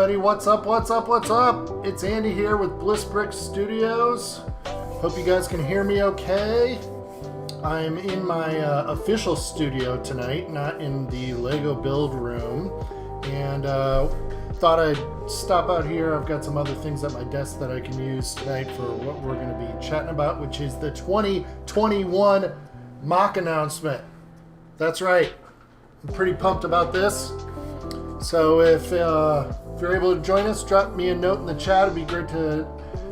everybody. What's up? It's Andy here with Bliss Studios. Hope you guys can hear me okay. I'm in my official studio tonight, not in the Lego build room. And thought I'd stop out here. I've got some other things at my desk that I can use tonight for what we're going to be chatting about, which is the 2021 MOC announcement. That's right. I'm pretty pumped about this. So if you're able to join us, drop me a note in the chat. It'd be great to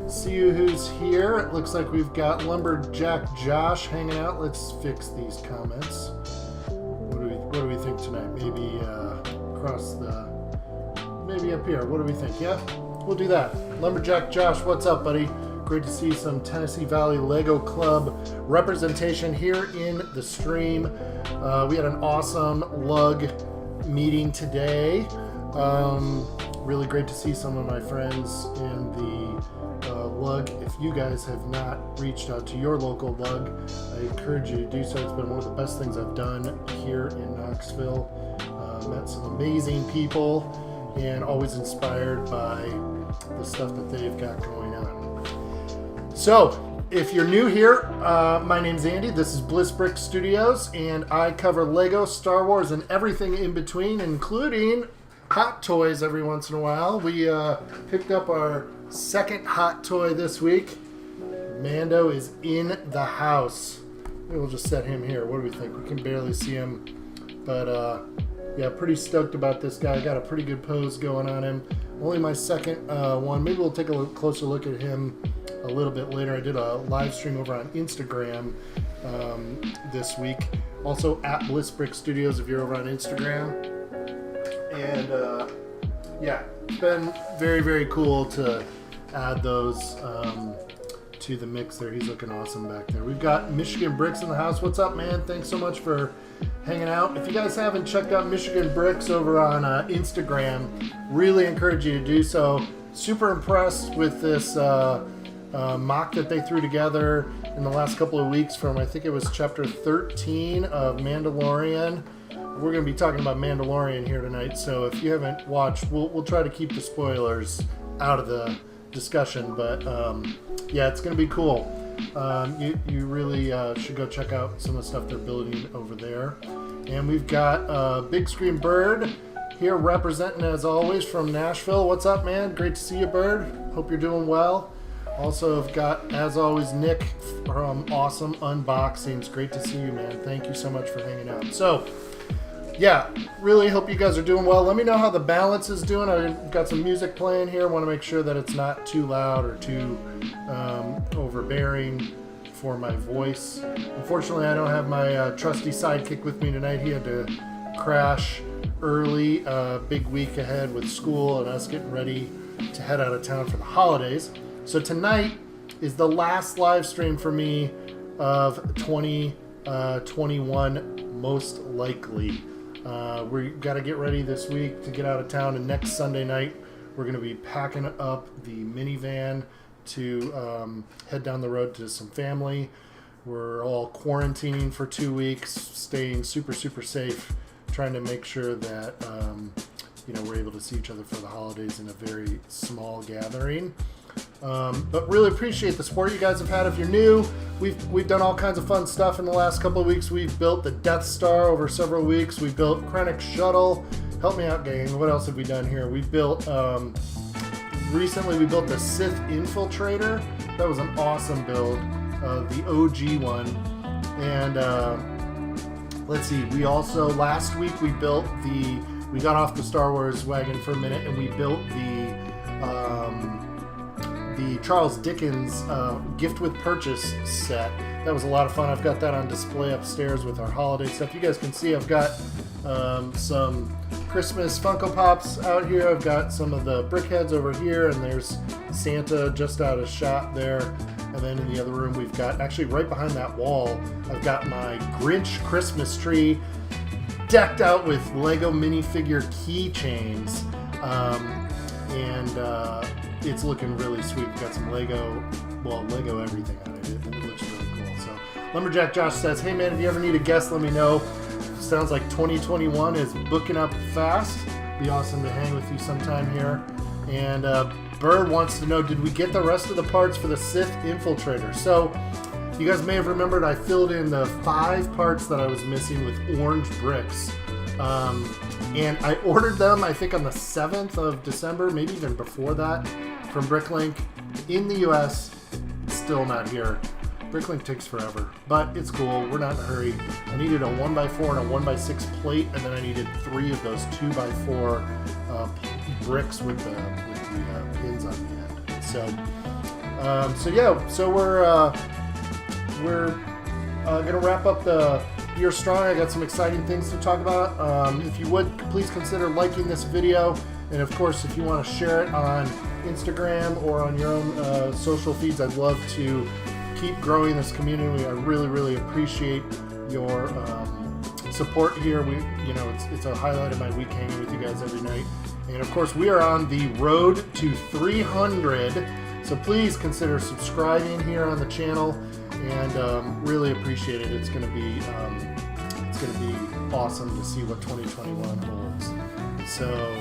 see you who's here. It looks like we've got Lumberjack Josh hanging out. Let's fix these comments. What do we think tonight? Maybe maybe up here. What do we think? Yeah, we'll do that. Lumberjack Josh, what's up, buddy? Great to see some Tennessee Valley Lego Club representation here in the stream. We had an awesome lug meeting today. Really great to see some of my friends in the lug. If you guys have not reached out to your local lug, I encourage you to do so. It's been one of the best things I've done here in Knoxville. Met some amazing people and always inspired by the stuff that they've got going on. So if you're new here, my name's Andy. This is Bliss Studios, and I cover Lego, Star Wars, and everything in between, including hot toys every once in a while. We picked up our second hot toy this week. Mando is in the house. Maybe we'll just set him here. What do we think? We can barely see him, but yeah, pretty stoked about this guy. Got a pretty good pose going on him. Only my second one. Maybe we'll take a closer look at him a little bit later. I did a live stream over on Instagram this week. Also at Bliss Studios if you're over on Instagram. And yeah, it's been very, very cool to add those to the mix there. He's looking awesome back there. We've got Michigan Bricks in the house. What's up, man? Thanks so much for hanging out. If you guys haven't checked out Michigan Bricks over on Instagram, really encourage you to do so. Super impressed with this MOC that they threw together in the last couple of weeks from, I think it was chapter 13 of Mandalorian. We're going to be talking about Mandalorian here tonight, so if you haven't watched, we'll try to keep the spoilers out of the discussion, but yeah, it's going to be cool. You really should go check out some of the stuff they're building over there. And we've got Big Screen Bird here representing as always from Nashville. What's up, man? Great to see you, Bird. Hope you're doing well. Also, I've got, as always, Nick from Awesome Unboxings. Great to see you, man. Thank you so much for hanging out. So, yeah, really hope you guys are doing well. Let me know how the balance is doing. I've got some music playing here. I want to make sure that it's not too loud or too overbearing for my voice. Unfortunately, I don't have my trusty sidekick with me tonight. He had to crash early. Big week ahead with school and us getting ready to head out of town for the holidays. So tonight is the last live stream for me of 2021, most likely. We got to get ready this week to get out of town, and next Sunday night we're going to be packing up the minivan to head down the road to some family. We're all quarantining for 2 weeks, staying super, super safe, trying to make sure that we're able to see each other for the holidays in a very small gathering. But really appreciate the support you guys have had. If you're new, we've done all kinds of fun stuff in the last couple of weeks. We've built the Death Star over several weeks. We built Krennic's Shuttle. Help me out, gang. What else have we done here? We've built recently we built the Sith Infiltrator. That was an awesome build, the OG one. And let's see, we also last week we got off the Star Wars wagon for a minute and we built the Charles Dickens gift with purchase set. That was a lot of fun. I've got that on display upstairs with our holiday stuff. You guys can see I've got some Christmas Funko Pops out here. I've got some of the BrickHeads over here, and there's Santa just out of shot there. And then in the other room we've got, actually right behind that wall, I've got my Grinch Christmas tree decked out with Lego minifigure keychains. And it's looking really sweet. We've got some Lego everything on it. It looks really cool. So Lumberjack Josh says, hey man, if you ever need a guest, let me know. Sounds like 2021 is booking up fast. Be awesome to hang with you sometime here. And Bird wants to know, did we get the rest of the parts for the Sith Infiltrator? So you guys may have remembered I filled in the 5 parts that I was missing with orange bricks. And I ordered them, I think, on the 7th of December, maybe even before that, from Bricklink in the US. Still not here. Bricklink takes forever, but it's cool. We're not in a hurry. I needed a 1x4 and a 1x6 plate, and then I needed 3 of those 2x4 bricks with the pins on the end. So we're gonna wrap up the year strong. I got some exciting things to talk about. If you would, please consider liking this video, and of course, if you want to share it on Instagram or on your own social feeds, I'd love to keep growing this community. I really appreciate your support here. It's a highlight of my week hanging with you guys every night. And of course, we are on the road to 300. So please consider subscribing here on the channel, and really appreciate it. It's gonna be awesome to see what 2021 holds. So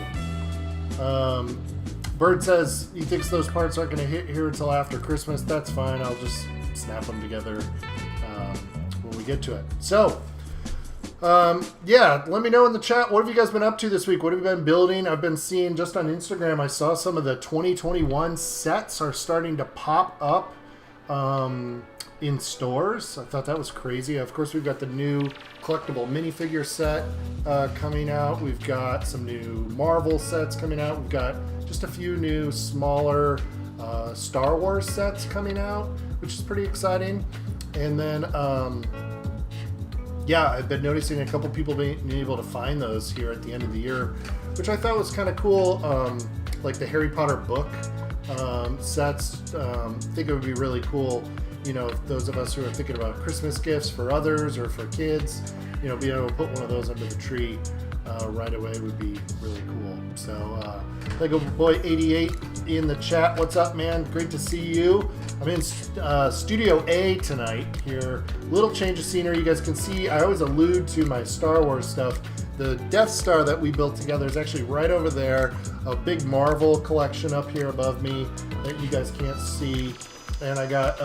Bird says he thinks those parts aren't gonna hit here until after Christmas. That's fine. I'll just snap them together when we get to it. So let me know in the chat, what have you guys been up to this week? What have you been building? I've been seeing just on Instagram, I saw some of the 2021 sets are starting to pop up in stores. I thought that was crazy. Of course, we've got the new collectible minifigure set coming out. We've got some new Marvel sets coming out. We've got just a few new smaller Star Wars sets coming out, which is pretty exciting. And then I've been noticing a couple people being able to find those here at the end of the year, which I thought was kind of cool. Like the Harry Potter book sets. I think it would be really cool, those of us who are thinking about Christmas gifts for others or for kids, being able to put one of those under the tree right away would be really cool. So Lego Boy 88 in the chat. What's up, man? Great to see you. I'm in Studio A tonight here. Little change of scenery. You guys can see I always allude to my Star Wars stuff. The Death Star that we built together is actually right over there. A big Marvel collection up here above me that you guys can't see. And I got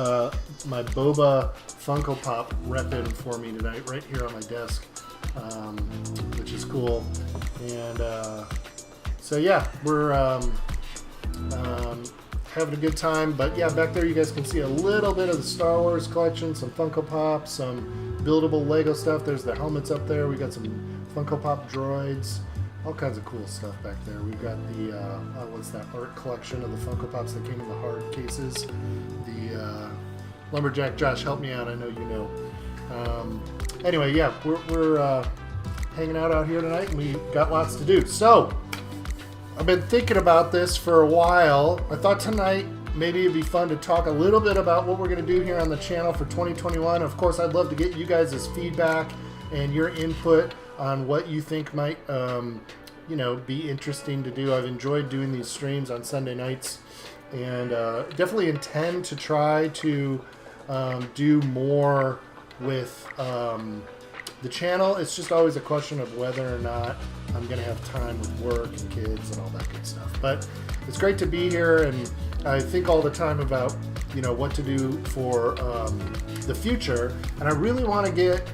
my Boba Funko Pop repping for me tonight right here on my desk, which is cool. And we're having a good time. But yeah, back there you guys can see a little bit of the Star Wars collection, some Funko Pops, some buildable Lego stuff. There's the helmets up there. We got some Funko Pop droids, all kinds of cool stuff back there. We've got the what's that art collection of the Funko Pops that came in the hard cases. The Lumberjack Josh, help me out. I know you know. Anyway, yeah, we're hanging out here tonight, and we got lots to do. So I've been thinking about this for a while. I thought tonight maybe it'd be fun to talk a little bit about what we're going to do here on the channel for 2021. Of course, I'd love to get you guys' feedback and your input on what you think might be interesting to do. I've enjoyed doing these streams on Sunday nights, and definitely intend to try to do more with the channel. It's just always a question of whether or not I'm going to have time with work and kids and all that good stuff. But it's great to be here, and I think all the time about what to do for the future, and I really want to get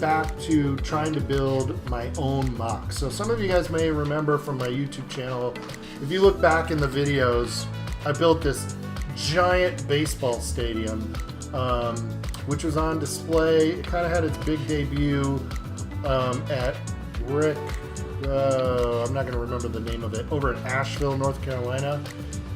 back to trying to build my own MOC. So some of you guys may remember from my YouTube channel, if you look back in the videos, I built this giant baseball stadium, which was on display. It kind of had its big debut at Brick, I'm not going to remember the name of it, over in Asheville, North Carolina.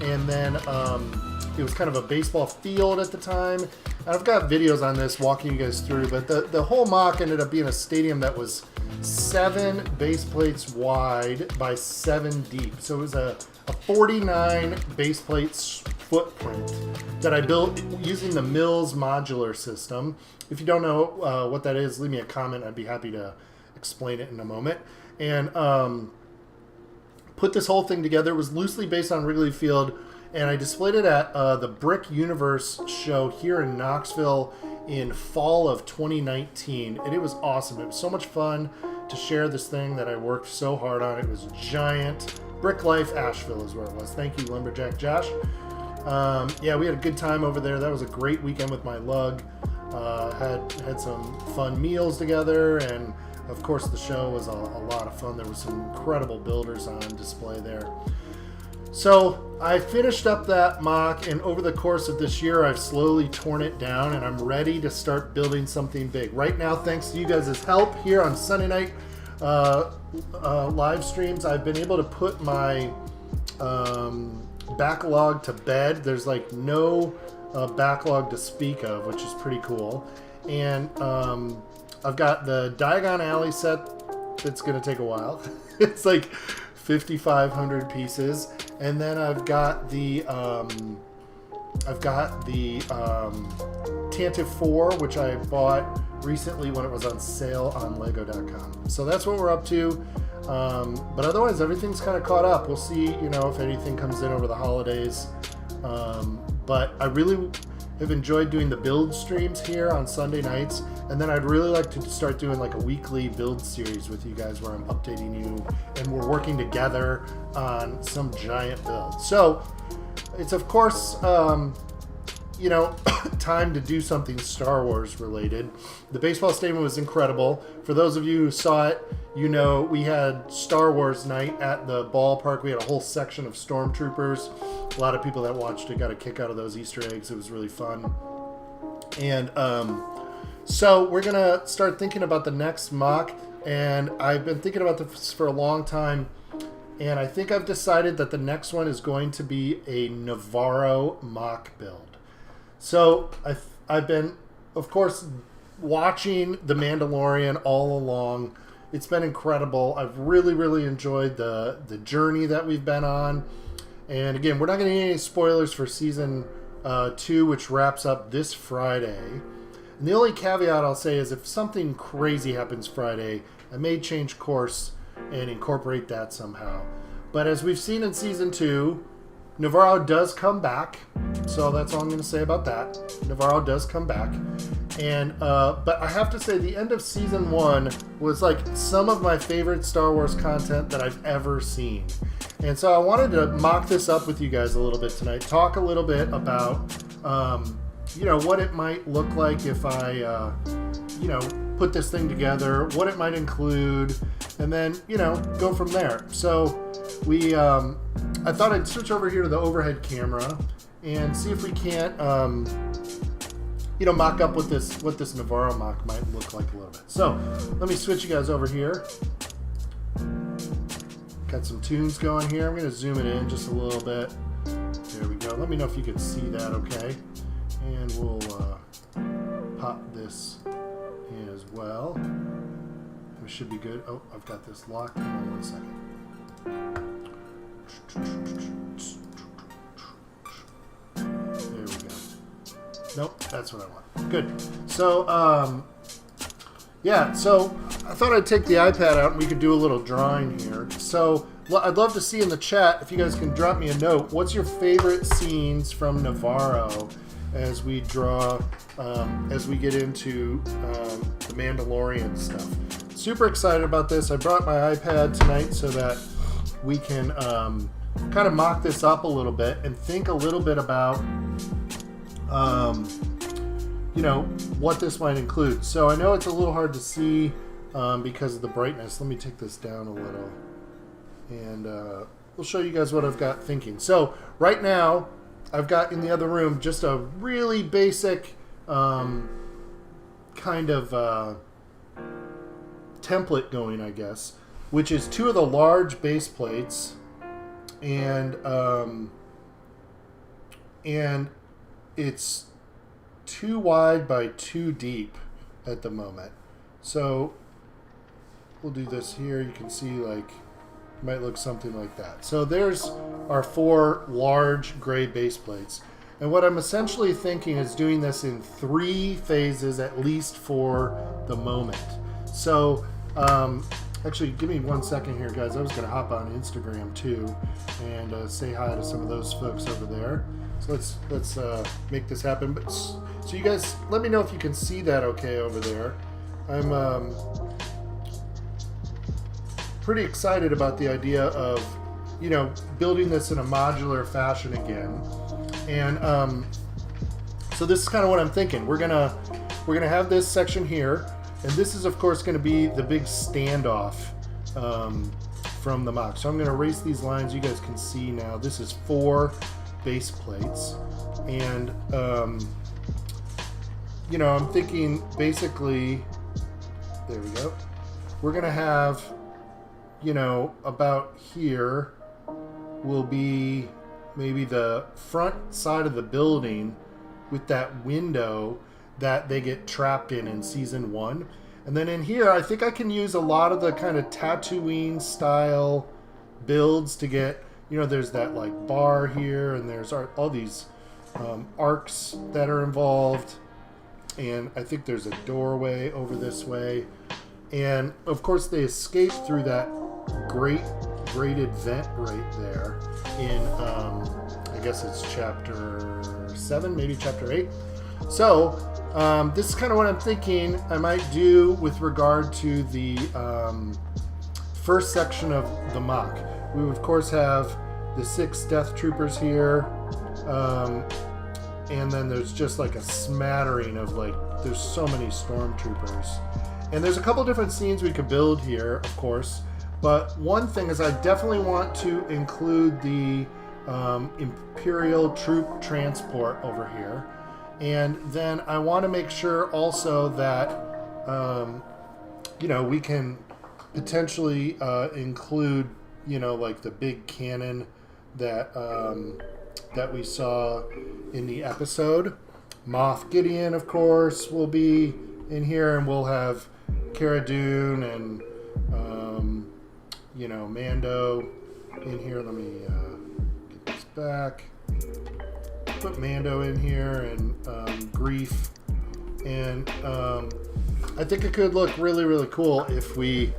And then it was kind of a baseball field at the time. I've got videos on this walking you guys through, but the whole MOC ended up being a stadium that was 7 base plates wide by 7 deep. So it was a 49 base plates footprint that I built using the Mills modular system. If you don't know what that is, leave me a comment. I'd be happy to explain it in a moment. And put this whole thing together. It was loosely based on Wrigley Field, and I displayed it at the Brick Universe show here in Knoxville in fall of 2019, and it was awesome. It was so much fun to share this thing that I worked so hard on. It was giant. Brick Life Asheville is where it was. Thank you, Lumberjack Josh. Yeah, we had a good time over there. That was a great weekend with my lug. Had some fun meals together, and of course the show was a lot of fun. There were some incredible builders on display there. So I finished up that mock, and over the course of this year I've slowly torn it down, and I'm ready to start building something big. Right now, thanks to you guys' help here on Sunday night live streams, I've been able to put my backlog to bed. There's like no backlog to speak of, which is pretty cool. And I've got the Diagon Alley set that's going to take a while. It's like 5,500 pieces. And then I've got the Tantive 4, which I bought recently when it was on sale on Lego.com. So that's what we're up to. But otherwise, everything's kind of caught up. We'll see, if anything comes in over the holidays. But I really have enjoyed doing the build streams here on Sunday nights. And then I'd really like to start doing like a weekly build series with you guys where I'm updating you and we're working together on some giant build. So it's, of course, time to do something Star Wars related. The baseball stadium was incredible. For those of you who saw it, we had Star Wars night at the ballpark. We had a whole section of stormtroopers. A lot of people that watched it got a kick out of those Easter eggs. It was really fun. And so we're going to start thinking about the next mock. And I've been thinking about this for a long time. And I think I've decided that the next one is going to be a Navarro mock build. So I've been, of course, watching The Mandalorian all along. It's been incredible. I've really, really enjoyed the journey that we've been on. And again, we're not going to get any spoilers for season 2, which wraps up this Friday. And the only caveat I'll say is if something crazy happens Friday, I may change course and incorporate that somehow. But as we've seen in season 2, Navarro does come back. So that's all I'm going to say about that. Navarro does come back. And but I have to say the end of season 1 was like some of my favorite Star Wars content that I've ever seen. And so I wanted to mock this up with you guys a little bit tonight. Talk a little bit about what it might look like if I put this thing together, what it might include, and then go from there. So I thought I'd switch over here to the overhead camera and see if we can't mock up what this Navarro mock might look like a little bit. So let me switch you guys over here. Got some tunes going here. I'm going to zoom it in just a little bit. There we go. Let me know if you can see that okay. And we'll pop this in as well. We should be good. Oh, I've got this locked. Hang on 1 second. There we go. Nope, that's what I want. Good. So, yeah, so I thought I'd take the iPad out and we could do a little drawing here. So I'd love to see in the chat, if you guys can drop me a note, what's your favorite scenes from Navarro as we draw, as we get into the Mandalorian stuff. Super excited about this. I brought my iPad tonight so that we can kind of mock this up a little bit and think a little bit about what this might include. So I know it's a little hard to see because of the brightness. Let me take this down a little and we'll show you guys what I've got thinking. So right now I've got in the other room just a really basic kind of template going, I guess, which is 2 of the large base plates and it's 2 wide by 2 deep at the moment. So we'll do this here. You can see like it might look something like that. So there's our 4 large gray base plates. And what I'm essentially thinking is doing this in 3 phases at least for the moment. So actually give me 1 second here, guys. I was going to hop on Instagram too and say hi to some of those folks over there. So let's make this happen. But so you guys, let me know if you can see that okay over there. I'm pretty excited about the idea of you know, building this in a modular fashion again. And so this is kind of what I'm thinking. We're gonna have this section here, and this is of course going to be the big standoff from the MOC. So I'm going to erase these lines. You guys can see now this is 4 base plates, and you know, I'm thinking basically, there we go. We're going to have, you know, about here will be maybe the front side of the building with that window that they get trapped in season 1. And then in here, I think I can use a lot of the kind of Tatooine style builds to get, you know, there's that like bar here, and there's all these arcs that are involved. And I think there's a doorway over this way. And of course they escape through that great braided vent right there in, I guess it's chapter 7, maybe chapter 8. So this is kind of what I'm thinking I might do with regard to the first section of the MOC. We of course have the 6 Death Troopers here, and then there's just like a smattering of like, there's so many Stormtroopers. And there's a couple different scenes we could build here, of course, but one thing is I definitely want to include the Imperial troop transport over here. And then I want to make sure also that, you know, we can potentially include, you know, like the big cannon that that we saw in the episode. Moff Gideon, of course, will be in here, and we'll have Cara Dune and, you know, Mando in here. Let me get this back. Put Mando in here, and Grief, and I think it could look really, really cool if we,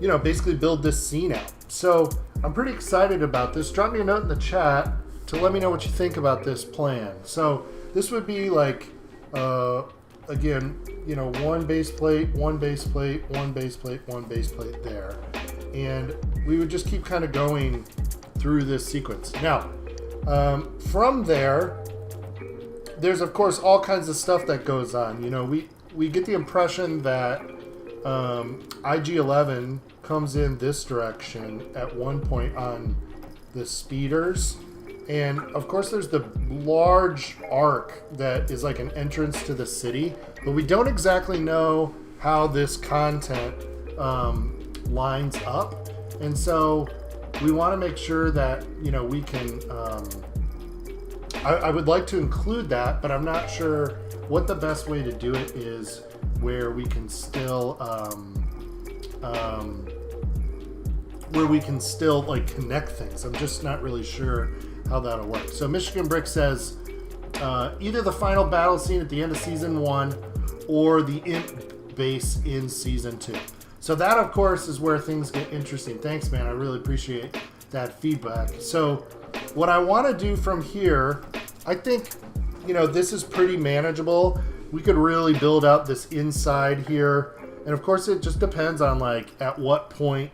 you know, basically build this scene out. So I'm pretty excited about this. Drop me a note in the chat to let me know what you think about this plan. So this would be like, again, you know, 1 base plate, 1 base plate, 1 base plate, 1 base plate there, and we would just keep kind of going through this sequence. Now, from there, there's of course all kinds of stuff that goes on. You know, we get the impression that IG-11 comes in this direction at one point on the speeders, and of course there's the large arc that is like an entrance to the city, but we don't exactly know how this content lines up, and so we want to make sure that, you know, we can, I would like to include that, but I'm not sure what the best way to do it is, where we can still, like connect things. I'm just not really sure how that'll work. So Michigan Brick says, either the final battle scene at the end of season 1 or the imp base in season 2. So that, of course, is where things get interesting. Thanks, man. I really appreciate that feedback. So what I want to do from here, I think, you know, this is pretty manageable. We could really build out this inside here. And of course, it just depends on like at what point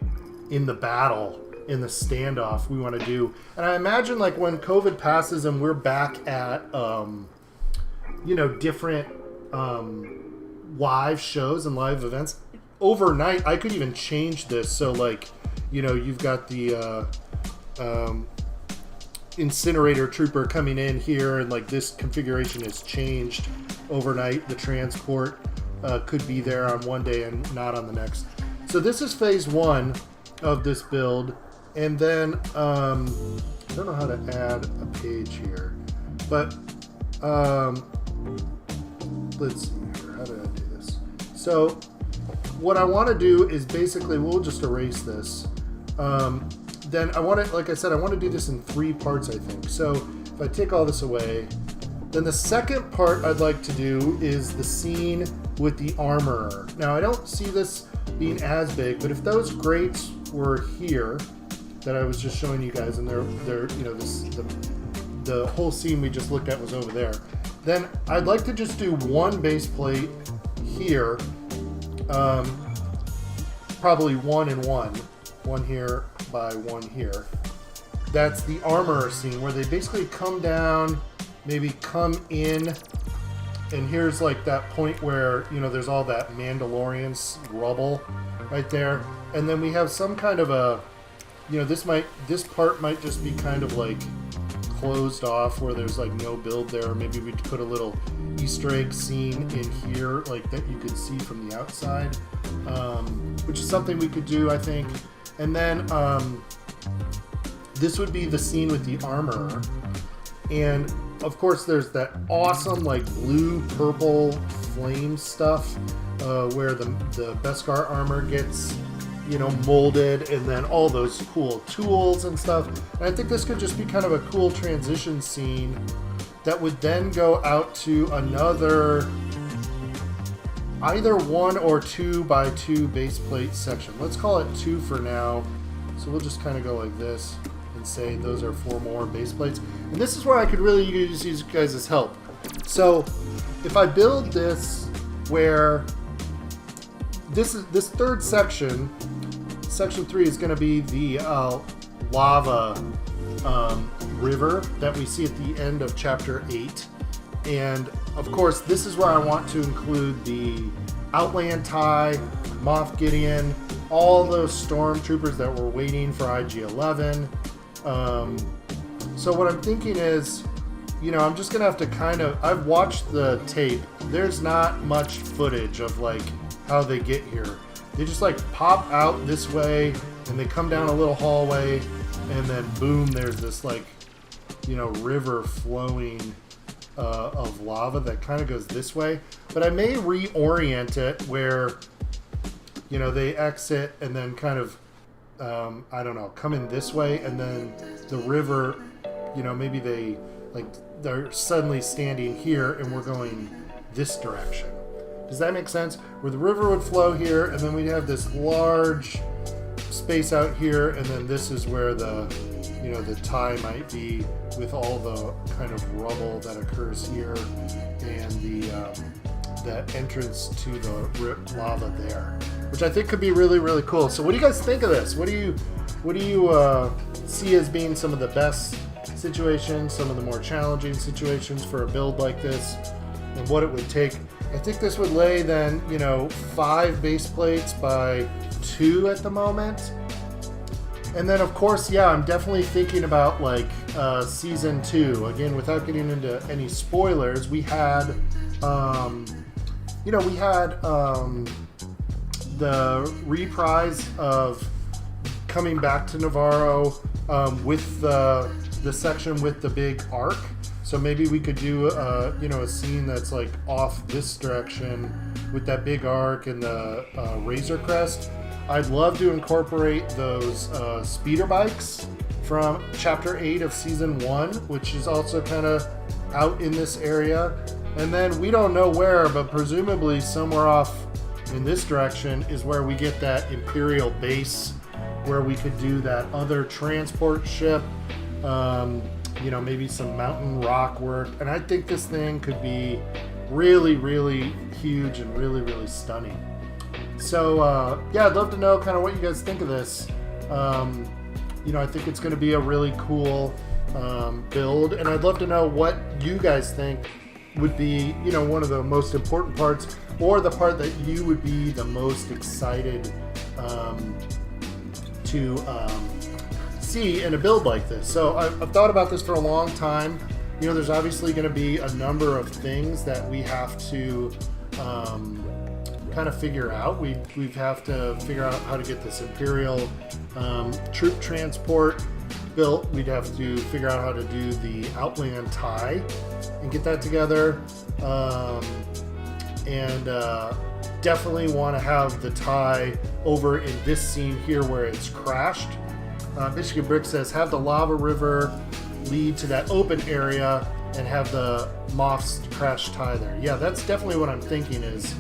in the battle, in the standoff, we want to do. And I imagine like when COVID passes and we're back at, you know, different live shows and live events, overnight, I could even change this. So like, you know, you've got the incinerator trooper coming in here, and like this configuration is changed overnight. The transport could be there on one day and not on the next. So this is phase 1 of this build. And then, I don't know how to add a page here, but let's see here. How do I do this? So what I want to do is basically, we'll just erase this. Then I want to, like I said, I want to do this in 3 parts, I think. So if I take all this away, then the second part I'd like to do is the scene with the armorer. Now I don't see this being as big, but if those grates were here that I was just showing you guys, and they're you know, the whole scene we just looked at was over there, then I'd like to just do 1 base plate here, probably 1 and 1 here by 1 here, that's the armorer scene where they basically come down, maybe come in, and here's like that point where, you know, there's all that Mandalorian rubble right there. And then we have some kind of a, you know, this part might just be kind of like closed off where there's like no build there. Or maybe we put a little Easter egg scene in here like that you could see from the outside, which is something we could do, I think. And then this would be the scene with the armorer. And of course there's that awesome like blue purple flame stuff where the Beskar armor gets, you know, molded, and then all those cool tools and stuff. And I think this could just be kind of a cool transition scene that would then go out to another either 1 or 2 by 2 base plate section. Let's call it 2 for now. So we'll just kind of go like this and say those are 4 more base plates. And this is where I could really use you guys' help. So if I build this where this third section, section 3, is going to be the lava river that we see at the end of chapter 8. And of course, this is where I want to include the Outland tie, Moff Gideon, all those stormtroopers that were waiting for IG-11. So what I'm thinking is, you know, I'm just gonna have to kind of, I've watched the tape. There's not much footage of like how they get here. They just like pop out this way and they come down a little hallway, and then boom, there's this like, you know, river flowing of lava that kind of goes this way. But I may reorient it where, you know, they exit and then kind of, I don't know, come in this way, and then the river, you know, maybe they're suddenly standing here and we're going this direction. Does that make sense? Where the river would flow here, and then we'd have this large space out here, and then this is where the, you know, the tie might be with all the kind of rubble that occurs here, and the entrance to the lava there, which I think could be really, really cool. So what do you guys think of this? What do you see as being some of the best situations, some of the more challenging situations for a build like this, and what it would take? I think this would lay then, you know, 5 base plates by 2 at the moment. And then of course, yeah, I'm definitely thinking about like season 2. Again, without getting into any spoilers, we had, you know, we had the reprise of coming back to Navarro with the section with the big arc. So maybe we could do, you know, a scene that's like off this direction with that big arc and the Razor Crest. I'd love to incorporate those speeder bikes from Chapter 8 of Season 1, which is also kind of out in this area. And then we don't know where, but presumably somewhere off in this direction is where we get that Imperial base, where we could do that other transport ship. You know, maybe some mountain rock work. And I think this thing could be really, really huge and really, really stunning. So, yeah, I'd love to know kind of what you guys think of this. You know, I think it's going to be a really cool build. And I'd love to know what you guys think would be, you know, one of the most important parts, or the part that you would be the most excited to see in a build like this. So I've thought about this for a long time. You know, there's obviously going to be a number of things that we have to kind of figure out. We have to figure out how to get this Imperial troop transport built. We'd have to figure out how to do the Outland tie and get that together. And definitely want to have the tie over in this scene here where it's crashed. Michigan Brick says, have the lava river lead to that open area and have the Moff's crash tie there. Yeah, that's definitely what I'm thinking is,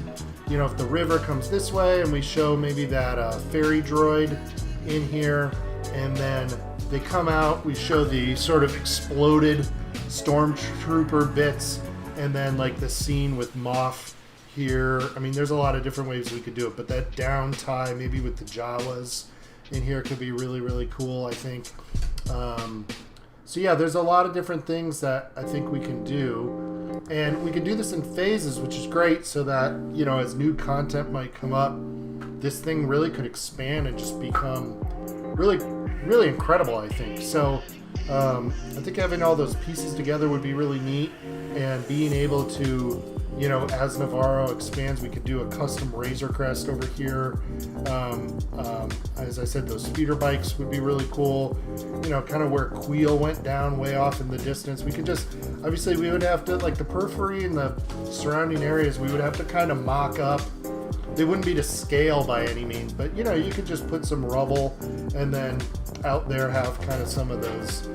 you know, if the river comes this way and we show maybe that ferry droid in here, and then they come out, we show the sort of exploded stormtrooper bits, and then like the scene with Moff here. I mean, there's a lot of different ways we could do it, but that down tie maybe with the Jawas in here could be really, really cool, I think. So yeah, there's a lot of different things that I think we can do. And we can do this in phases, which is great, so that, you know, as new content might come up, this thing really could expand and just become really, really incredible, I think. So I think having all those pieces together would be really neat, and being able to, you know, as Navarro expands, we could do a custom Razor Crest over here. As I said, those speeder bikes would be really cool. You know, kind of where Queel went down way off in the distance. We could just, obviously we would have to, like the periphery and the surrounding areas, we would have to kind of mock up. They wouldn't be to scale by any means, but you know, you could just put some rubble and then out there have kind of some of those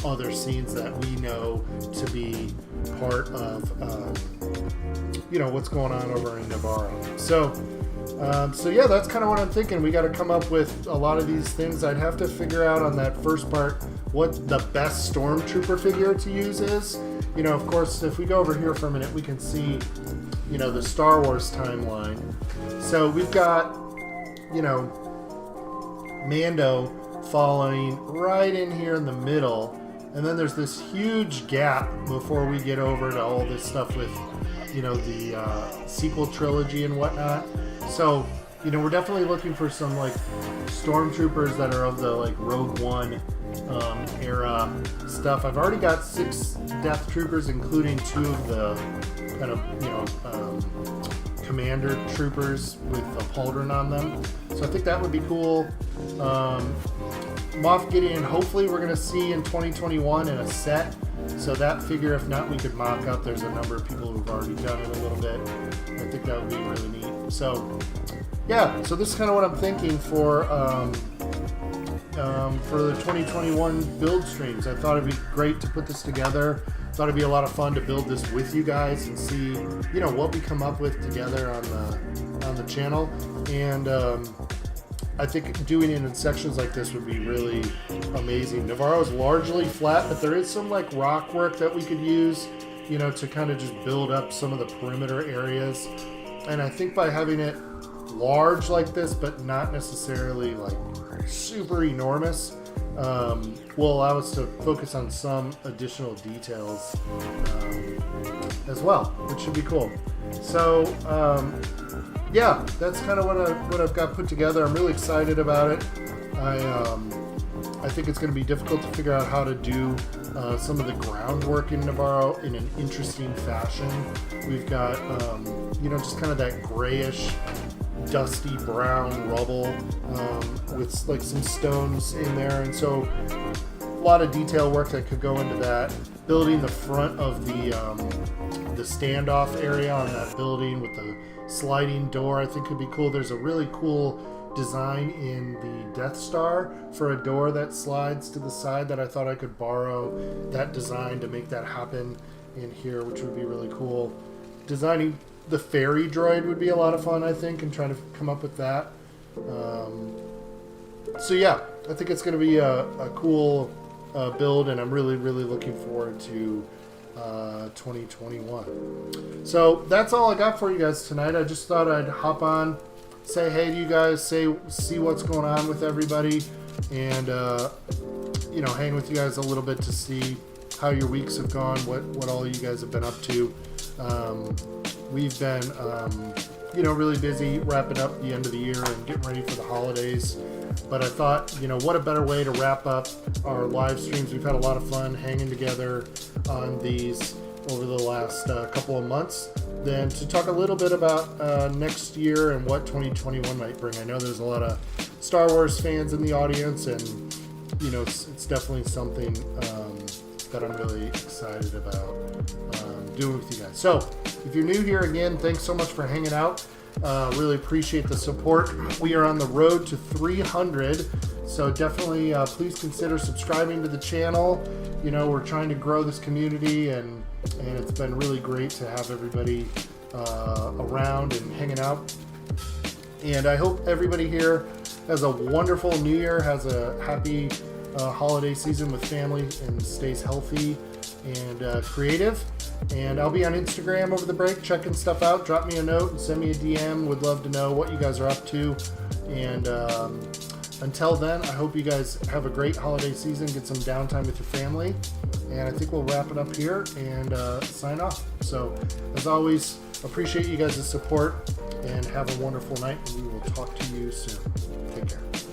other scenes that we know to be part of, you know, what's going on over in Navarro. So yeah, that's kind of what I'm thinking. We got to come up with a lot of these things. I'd have to figure out on that first part what the best Stormtrooper figure to use is. You know, of course, if we go over here for a minute, we can see, you know, the Star Wars timeline. So we've got, you know, Mando following right in here in the middle, and then there's this huge gap before we get over to all this stuff with, you know, the sequel trilogy and whatnot. So, you know, we're definitely looking for some like Stormtroopers that are of the like Rogue One era stuff. I've already got 6 Death Troopers, including 2 of the kind of, you know, Commander Troopers with a pauldron on them. So I think that would be cool. Moff Gideon, hopefully we're going to see in 2021 in a set. So that figure, if not, we could mock up. There's a number of people who've already done it a little bit. I think that would be really neat. So yeah, so this is kind of what I'm thinking for the 2021 build streams. I thought it'd be great to put this together. Thought it'd be a lot of fun to build this with you guys and see, you know, what we come up with together on the channel. And I think doing it in sections like this would be really amazing. Navarro is largely flat, but there is some like rock work that we could use, you know, to kind of just build up some of the perimeter areas. And I think by having it large like this, but not necessarily like super enormous, will allow us to focus on some additional details as well, which should be cool. So yeah, that's kind of what I've got put together. I'm really excited about it. I think it's going to be difficult to figure out how to do some of the groundwork in Navarro in an interesting fashion. We've got you know, just kind of that grayish, dusty brown rubble with like some stones in there, and so a lot of detail work that could go into that. Building the front of the standoff area on that building with the sliding door, I think could be cool. There's a really cool design in the Death Star for a door that slides to the side that I thought I could borrow that design to make that happen in here, which would be really cool. Designing the ferry droid would be a lot of fun, I think, and trying to come up with that. So yeah, I think it's going to be a cool build, and I'm really, really looking forward to 2021. So that's all I got for you guys tonight. I just thought I'd hop on, say hey to you guys, see what's going on with everybody, and you know, hang with you guys a little bit to see how your weeks have gone, what all you guys have been up to. We've been you know, really busy wrapping up the end of the year and getting ready for the holidays. But I thought, you know, what a better way to wrap up our live streams. We've had a lot of fun hanging together on these over the last couple of months than to talk a little bit about next year and what 2021 might bring. I know there's a lot of Star Wars fans in the audience, and, you know, it's definitely something that I'm really excited about doing with you guys. So if you're new here, again, thanks so much for hanging out. Really appreciate the support. We are on the road to 300, so definitely please consider subscribing to the channel. You know, we're trying to grow this community, and it's been really great to have everybody around and hanging out. And I hope everybody here has a wonderful new year, has a happy holiday season with family, and stays healthy and creative. And I'll be on Instagram over the break checking stuff out. Drop me a note and send me a DM. Would love to know what you guys are up to. And Until then, I hope you guys have a great holiday season, get some downtime with your family, and I think we'll wrap it up here and sign off. So, as always, appreciate you guys' support, and have a wonderful night, and we will talk to you soon. Take care.